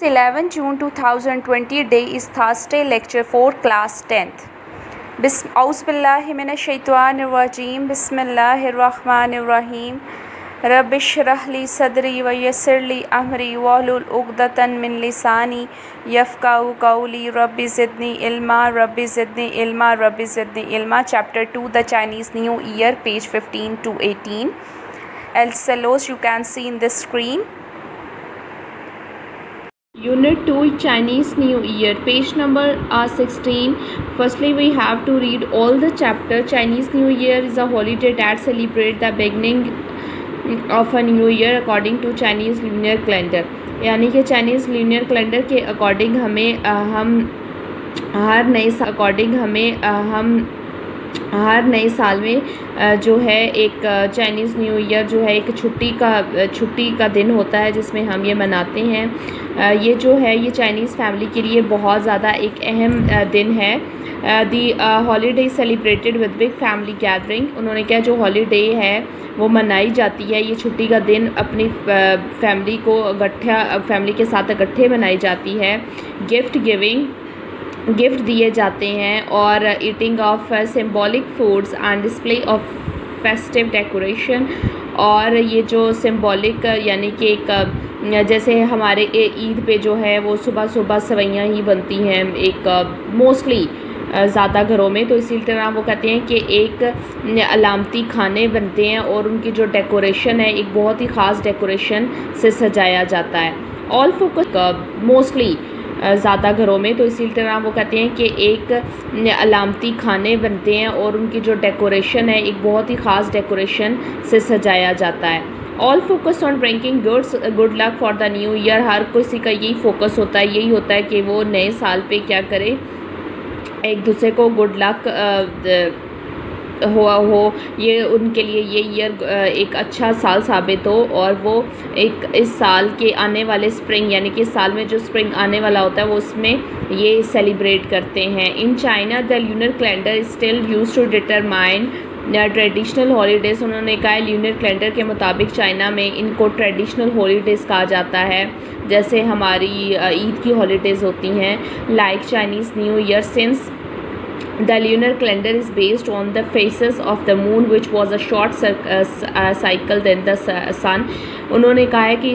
11 June 2020 day is Thursday, lecture 4, class 10th. Auzubillahiminash-shaytanir-rajeem. Bismillahir-rahmanir-rahim. Rabbi shrah li sadri wa yassir li amri wahlul uqdatan min lisani yafqahu qawli. Rabbi zidni ilma, Rabbi zidni ilma, Rabbi zidni ilma. Chapter 2, the Chinese New Year, page 15 to 18. Elselos you can see in the screen. Unit 2, Chinese New Year, page number 16. Firstly, we have to read all the chapter. Chinese New Year is a holiday that celebrates the beginning of a new year according to Chinese lunar calendar. यानी कि Chinese lunar calendar के according हम हर नए साल में जो है एक चाइनीज़ न्यू ईयर जो है एक छुट्टी का दिन होता है जिसमें हम ये मनाते हैं। ये जो है ये चाइनीज़ फैमिली के लिए बहुत ज़्यादा एक अहम दिन है। The holiday celebrated with big family gathering. उन्होंने क्या जो हॉलीडे है वो मनाई जाती है, ये छुट्टी का दिन अपनी फैमिली के साथ इकट्ठे मनाई जाती है। गिफ्ट दिए जाते हैं और eating of symbolic foods and display of festive decoration. और ये जो सिम्बॉलिक यानी कि एक जैसे हमारे ईद पे जो है वो सुबह सुबह सवैयाँ ही बनती हैं एक मोस्टली ज़्यादा घरों में, तो इसी तरह वो कहते हैं कि एक अलामती खाने बनते हैं और उनकी जो डेकोरेशन है एक बहुत ही ख़ास डेकोरेशन से सजाया जाता है। ऑल फोकस मोस्टली ज़्यादा घरों में, तो इसी तरह वो कहते हैं कि एक अलामती खाने बनते हैं और उनकी जो डेकोरेशन है एक बहुत ही ख़ास डेकोरेशन से सजाया जाता है। All focus on bringing good luck for the new year. हर किसी का यही फोकस होता है, यही होता है कि वो नए साल पे क्या करे, एक दूसरे को गुड लक हो ये उनके लिए ये ईयर एक अच्छा साल साबित हो और वो एक इस साल के आने वाले स्प्रिंग यानी कि इस साल में जो स्प्रिंग आने वाला होता है वो उसमें ये सेलिब्रेट करते हैं। In China the lunar calendar is still used to determine traditional holidays. उन्होंने कहा ल्यूनर कैलेंडर के मुताबिक चाइना में इनको ट्रेडिशनल हॉलीडेज़ कहा जाता है, जैसे हमारी ईद की हॉलीडेज़ होती हैं। Like Chinese New year since the lunar calendar is based on the phases of the moon which was a short cycle than the sun। उन्होंने कहा है कि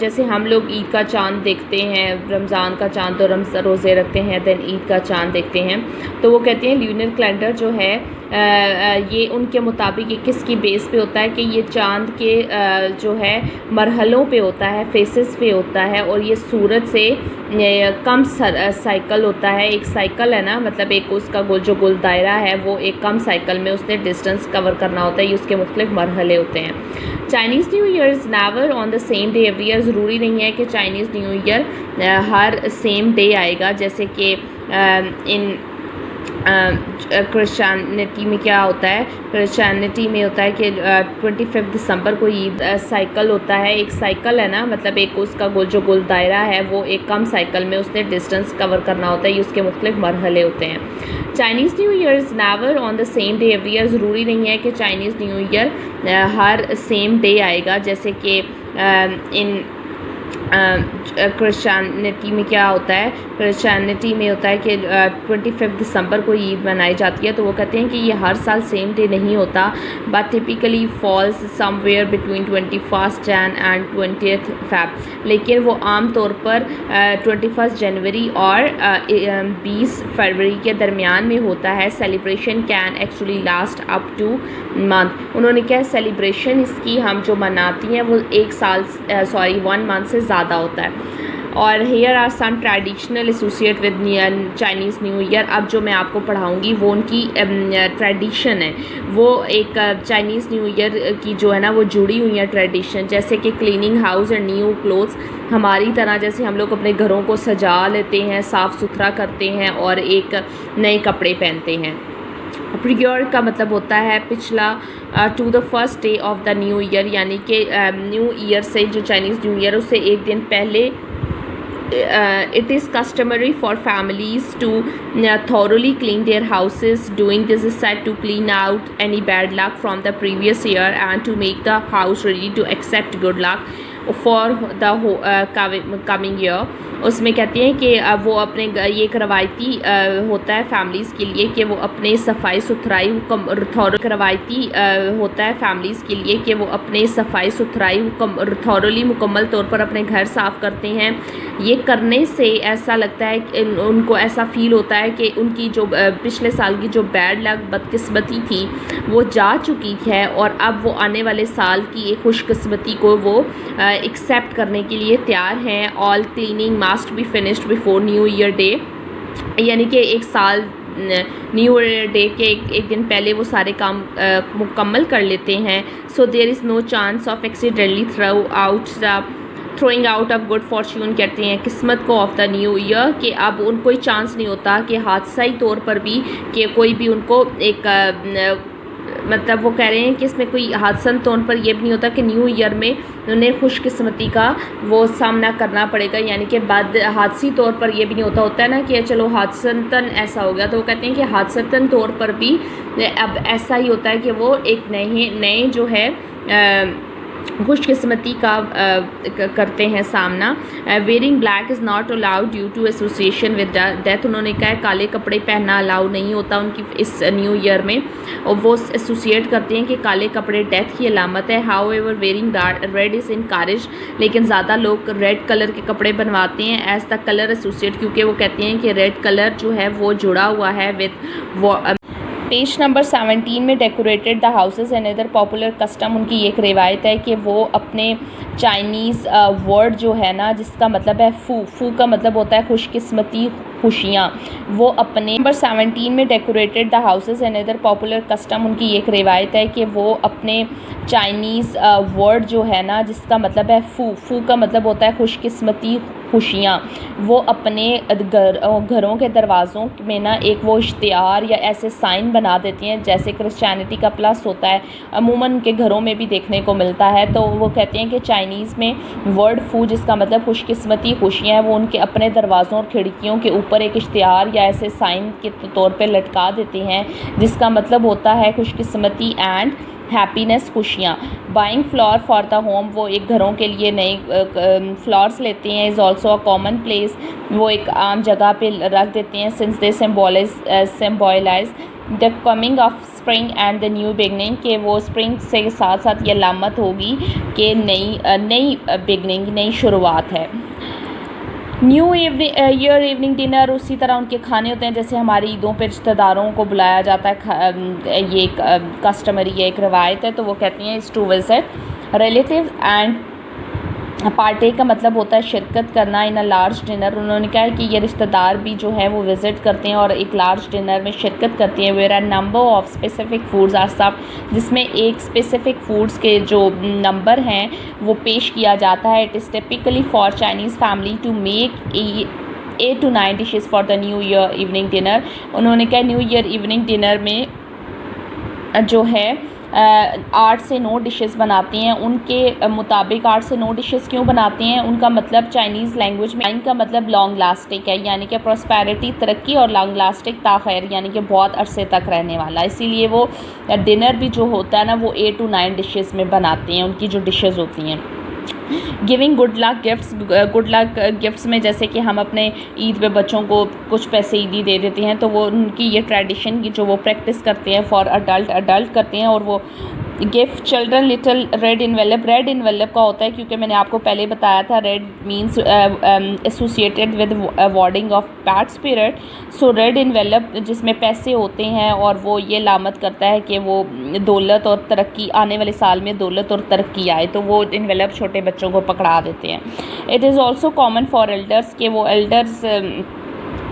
जैसे हम लोग ईद का चांद देखते हैं, रमज़ान का चांद तो रोज़े रखते हैं, देन ईद का चांद देखते हैं, तो वो कहते हैं ल्यूनर कैलेंडर जो है ये उनके मुताबिक ये किसकी बेस पे होता है कि ये चांद के जो है मरहलों पे होता है, फेसेस पे होता है और ये सूरज से कम साइकिल होता है। एक साइकिल है ना, मतलब एक उसका जो गोल दायरा है वो एक कम साइकिल में उसने डिस्टेंस कवर करना होता है, ये उसके मुख्तलिफ मरहले होते हैं। Chinese New year is never on the same day every year. ज़रूरी नहीं है कि चाइनीज़ न्यू ईयर हर सेम डे आएगा, जैसे कि इन क्रिश्चियनिटी में क्या होता है, क्रिश्चियनिटी में होता है कि 25 दिसंबर को ईद साइकिल होता है। एक साइकिल है ना, मतलब एक उसका जो गोल दायरा है वो एक कम साइकिल में उसने डिस्टेंस कवर करना होता है, ये उसके मुख्तलिफ मरहले होते हैं। Chinese New year is never on the same day every year. ज़रूरी नहीं है कि चाइनीज़ न्यू ईयर हर सेम डे आएगा, जैसे कि इन क्रिश्चियनिटी में क्या होता है, क्रिश्चियनिटी में होता है कि 25 दिसंबर को ईद मनाई जाती है, तो वो कहते हैं कि ये हर साल सेम डे नहीं होता, but typically falls somewhere between 21 Jan and 20 Feb. लेकिन वो आम तौर पर 21 जनवरी और 20 फरवरी के दरमियान में होता है। Celebration can actually last up two month. उन्होंने क्या सेलिब्रेशन इसकी हम जो मनाती हैं वो 1 मंथ से ज़्यादा होता है। और here are some traditional associate with Chinese New Year. अब जो मैं आपको पढ़ाऊँगी वो उनकी ट्रेडिशन है, वो एक चाइनीज़ न्यू ईयर की जो है ना वो जुड़ी हुई है ट्रेडिशन, जैसे कि cleaning house and new clothes. हमारी तरह जैसे हम लोग अपने घरों को सजा लेते हैं, साफ़ सुथरा करते हैं और एक नए कपड़े पहनते हैं। प्रियर का मतलब होता है पिछला, to the first day of the new year, यानी कि न्यू ईयर से जो चाइनीज़ न्यू ईयर उससे एक दिन पहले it is customary for families to thoroughly clean their houses. Doing this is said to clean out any bad luck from the previous year and to make the house ready to accept good luck. For the coming year. उसमें कहती हैं कि वो अपने ये एक रवायती होता है फैमिलीज़ के लिए कि वो अपने सफाई सुथराई रवायती होता है फैमिलीज़ के लिए कि वो अपने सफाई सुथराई थॉरली मुकम्मल तौर पर अपने घर साफ़ करते हैं। ये करने से ऐसा लगता है कि उनको ऐसा फ़ील होता है कि उनकी जो पिछले साल की जो बैड लक बदकिस्मती थी वो जा चुकी है और अब वो आने वाले साल की एक खुशकिस्मती को वो एक्सेप्ट करने के लिए तैयार हैं। All cleaning must be finished before new year day, यानी कि एक साल न्यू ईयर डे के एक दिन पहले वो सारे काम मुकम्मल कर लेते हैं। So there is no chance of accidentally throwing out of good fortune, कहते हैं किस्मत को ऑफ द न्यू ईयर, कि अब उनको कोई चांस नहीं होता कि हादसाई तौर पर भी कि कोई भी उनको एक मतलब वो कह रहे हैं कि इसमें कोई हादसन तौर पर यह भी नहीं होता कि न्यू ईयर में उन्हें खुशकिस्मती का वो सामना करना पड़ेगा, यानी कि बाद हादसी तौर पर यह भी नहीं होता है ना कि चलो हादसतन ऐसा हो गया। तो वो कहते हैं कि हादसतन तौर पर भी अब ऐसा ही होता है कि वो एक नए जो है खुशकिस्मती का करते हैं सामना। Wearing black is not allowed due to association with death, उन्होंने कहा है काले कपड़े पहनना अलाउ नहीं होता उनकी इस न्यू ईयर में, और वो एसोसिएट करते हैं कि काले कपड़े डेथ की अलामत है। How ever wearing red is encourage, लेकिन ज़्यादा लोग रेड कलर के कपड़े बनवाते हैं एज द कलर एसोसिएट, क्योंकि वो कहते हैं कि रेड कलर जो है वो जुड़ा हुआ है विद पेज नंबर 17 में decorated the houses and other popular custom, उनकी एक रिवायत है कि वो अपने चाइनीज़ वर्ड जो है ना जिसका मतलब है फू का मतलब होता है खुशकिस्मती, खुशियाँ, वो अपने नंबर 17 में decorated the houses and other popular custom, उनकी एक रिवायत है कि वो अपने चाइनीज़ वर्ड जो है ना जिसका मतलब है फू का मतलब होता है खुशकिस्मती, खुशियाँ, वो अपने घरों के दरवाज़ों में ना एक वो इश्तिहार या ऐसे साइन बना देती हैं जैसे क्रिश्चियनिटी का प्लस होता है, अमूमन उनके घरों में भी देखने को मिलता है। तो वो कहते हैं कि चाइनीज़ में वर्ड फू जिसका मतलब खुशकिस्मती, खुशियाँ है, वो उनके अपने दरवाज़ों और खिड़कियों के ऊपर एक इश्तिहार या ऐसे साइन के तौर पे लटका देते हैं जिसका मतलब होता है खुशकिस्मती एंड हैप्पीनेस, खुशियाँ। Buying flower for the home, वो एक घरों के लिए नए फ्लावर्स लेते हैं। Is also a common place, वो एक आम जगह पे रख देते हैं since they symbolize the coming of spring and the new beginning, के वो स्प्रिंग से साथ साथ ये अलामत होगी कि नई बिगनिंग, नई शुरुआत है। न्यू ईयर इवनिंग डिनर, उसी तरह उनके खाने होते हैं जैसे हमारी ईदों पर रिश्तेदारों को बुलाया जाता है, ये एक कस्टमरी है, एक रवायत है। तो वो कहती हैं is to visit relative and party का मतलब होता है शिरकत करना इन अ लार्ज डिनर, उन्होंने कहा है कि ये रिश्तेदार भी जो है वो विज़िट करते हैं और एक लार्ज डिनर में शिरकत करते हैं। Where are number of specific foods are served, जिसमें एक स्पेसिफिक फूड्स के जो नंबर हैं वो पेश किया जाता है। It is typically for Chinese family to make 8 to 9 dishes for the new year evening dinner, उन्होंने कहा न्यू ईयर इवनिंग डिनर में जो है 8 से 9 डिशेज़ बनाते हैं। उनके मुताबिक 8 से 9 डिशेज़ क्यों बनाते हैं, उनका मतलब चाइनीज़ लैंग्वेज में इनका मतलब लॉन्ग लास्टिक है, यानी कि प्रॉस्पेरिटी, तरक्की, और लॉन्ग लास्टिक ताख़ैर, यानी कि बहुत अरसे तक रहने वाला। इसीलिए वो डिनर भी जो होता है ना वो 8 to 9 डिशेज़ में बनाते हैं, उनकी जो डिशेज़ होती हैं। Giving good luck gifts, good luck gifts में जैसे कि हम अपने ईद पे बच्चों को कुछ पैसे ईदी दे देते हैं, तो वो उनकी ये ट्रेडिशन की जो वो प्रैक्टिस करते हैं फॉर अडल्ट करते हैं। और वो gift children little red envelope का होता है क्योंकि मैंने आपको पहले बताया था red means associated with wording of bad spirit. So red envelope जिसमें पैसे होते हैं और वो ये लामत करता है कि वो दौलत और तरक्की, आने वाले साल में दौलत और तरक्की आए, तो वो इन्वेलप छोटे बच्चों को पकड़ा देते हैं। It is also common for elders, के वो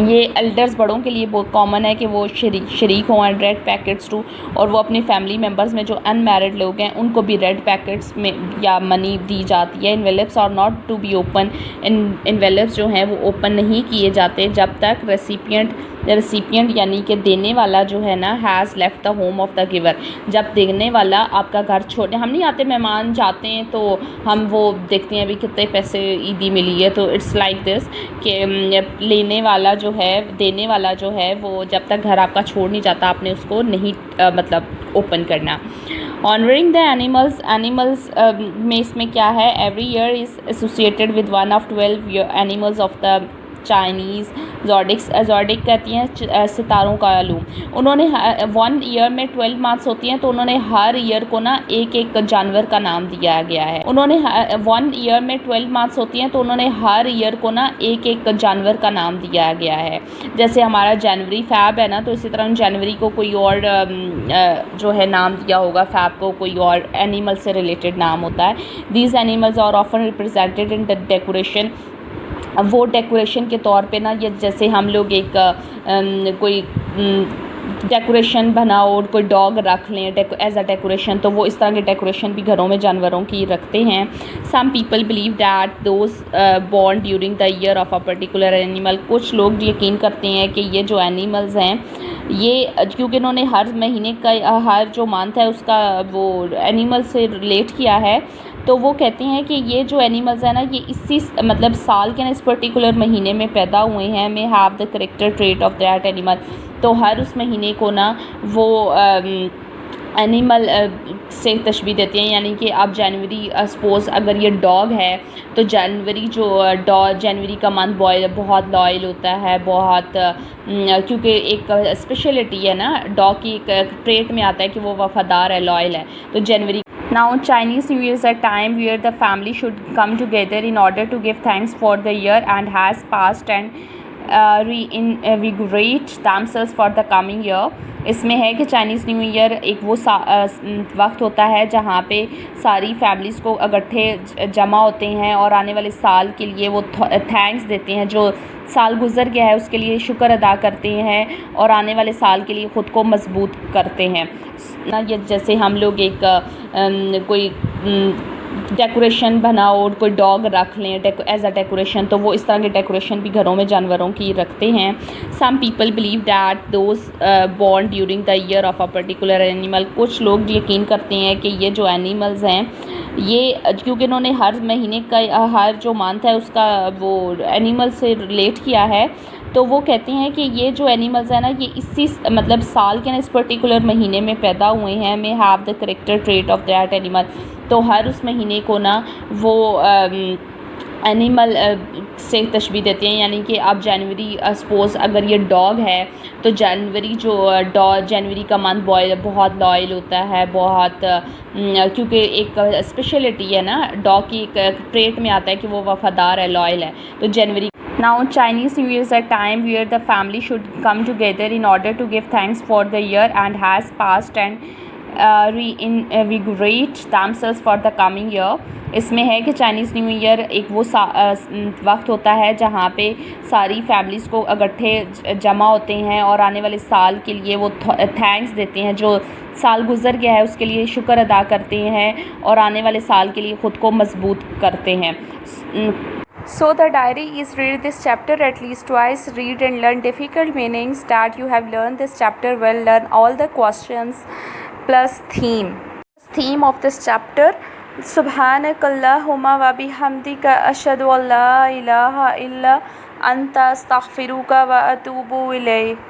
ये एल्डर्स बड़ों के लिए बहुत कॉमन है कि वो शरीक हों एंड रेड पैकेट्स टू, और वो अपनी फैमिली मेम्बर्स में जो अनमैरिड लोग हैं उनको भी रेड पैकेट्स में या मनी दी जाती है। Envelopes are not to be open, envelopes जो हैं वो ओपन नहीं किए जाते जब तक रेसिपिएंट यानी कि देने वाला जो है ना has left the home of the giver, जब देने वाला आपका घर छोड़, हम नहीं आते, मेहमान जाते हैं तो हम वो देखते हैं अभी कितने पैसे ईदी मिली है, तो इट्स लाइक दिस कि लेने वाला जो है, देने वाला जो है वो जब तक घर आपका छोड़ नहीं जाता आपने उसको नहीं मतलब ओपन करना। ऑनरिंग द एनिमल्स में इसमें क्या है, every year is associated with one of 12 animals of the Chinese zodiac कहती हैं सितारों का आलूम। उन्होंने 1 ईयर में 12 मंथ्स होती हैं, तो उन्होंने हर ईयर को ना एक एक जानवर का नाम दिया गया है। उन्होंने 1 ईयर में 12 मंथ्स होती हैं, तो उन्होंने हर ईयर को ना एक एक जानवर का नाम दिया गया है। जैसे हमारा जनवरी फैब है ना, तो इसी तरह जनवरी को कोई और जो है नाम दिया होगा, फैब को कोई और एनिमल से रिलेटेड नाम होता है। These animals are often represented in the decoration. वो डेकोरेशन के तौर पे ना, ये जैसे हम लोग एक कोई डेकोरेशन बनाओ और कोई डॉग रख लें एज अ डेकोरेशन, तो वो इस तरह के डेकोरेशन भी घरों में जानवरों की रखते हैं। Some people believe that those born during the year of a particular animal. कुछ लोग यकीन करते हैं कि ये जो एनिमल्स हैं, ये क्योंकि इन्होंने हर महीने का हर जो मंथ है उसका वो एनिमल से रिलेट किया है, तो वो कहते हैं कि ये जो एनिमल्स हैं ना, ये इसी मतलब साल के ना इस पर्टिकुलर महीने में पैदा हुए हैं। May have the character trait of that animal. तो हर उस महीने को ना वो एनिमल से तशबीह देते हैं, यानी कि अब जनवरी सपोज़ अगर ये डॉग है, तो जनवरी जो जनवरी का मंथ बहुत लॉयल होता है, बहुत क्योंकि एक स्पेशलिटी है ना डॉग की, एक ट्रेट में आता है कि वो वफ़ादार है, लॉयल है। तो जनवरी Now Chinese New Year is a time where the family should come together in order to give thanks for the year and has passed and reinvigorate themselves for the coming year। इसमें है कि Chinese New year एक वो वक्त होता है जहाँ पे सारी फैमिलीज़ को इकट्ठे जमा होते हैं और आने वाले साल के लिए वो थैंक्स देते हैं, जो साल गुज़र गया है उसके लिए शुक्र अदा करते हैं और आने वाले साल के लिए ख़ुद को मजबूत करते हैं ना। ये जैसे हम लोग एक कोई डेकोरेशन बनाओ और कोई डॉग रख लें एज अ डेकोरेशन, तो वो इस तरह के डेकोरेशन भी घरों में जानवरों की रखते हैं। Some people believe that those born during the year of a particular animal. कुछ लोग यकीन करते हैं कि ये जो एनिमल्स हैं, ये क्योंकि इन्होंने हर महीने का हर जो मंथ है उसका वो एनिमल से रिलेट किया है, तो वो कहते हैं कि ये जो एनिमल्स हैं ना, ये इसी मतलब साल के ना इस पर्टिकुलर महीने में पैदा हुए हैं। May have the character trait of that animal. तो हर उस महीने को ना वो एनिमल से तशबीह देते हैं, यानी कि अब जनवरी सपोज़ अगर ये डॉग है, तो जनवरी जो जनवरी का मंथ बहुत लॉयल होता है, बहुत क्योंकि एक स्पेशलिटी है ना डॉग की, एक ट्रेट में आता है कि वो वफ़ादार है, लॉयल है। तो जनवरी Now Chinese New Year is a time where the family should come together in order to give thanks for the year and has passed and reinvigorate themselves for the coming year। इसमें है कि Chinese New year एक वो वक्त होता है जहाँ पे सारी फैमिलीज़ को इकट्ठे जमा होते हैं और आने वाले साल के लिए वो थैंक्स देते हैं, जो साल गुज़र गया है उसके लिए शुक्र अदा करते हैं और आने वाले साल के लिए ख़ुद को मजबूत करते हैं। So the diary is read this chapter at least twice. Read and learn difficult meanings that you have learned this chapter well. Learn all the questions plus theme. Theme of this chapter: Subhanakallahumma wa bihamdika ashhadu an la ilaha illa anta astaghfiruka wa atubu ilayk.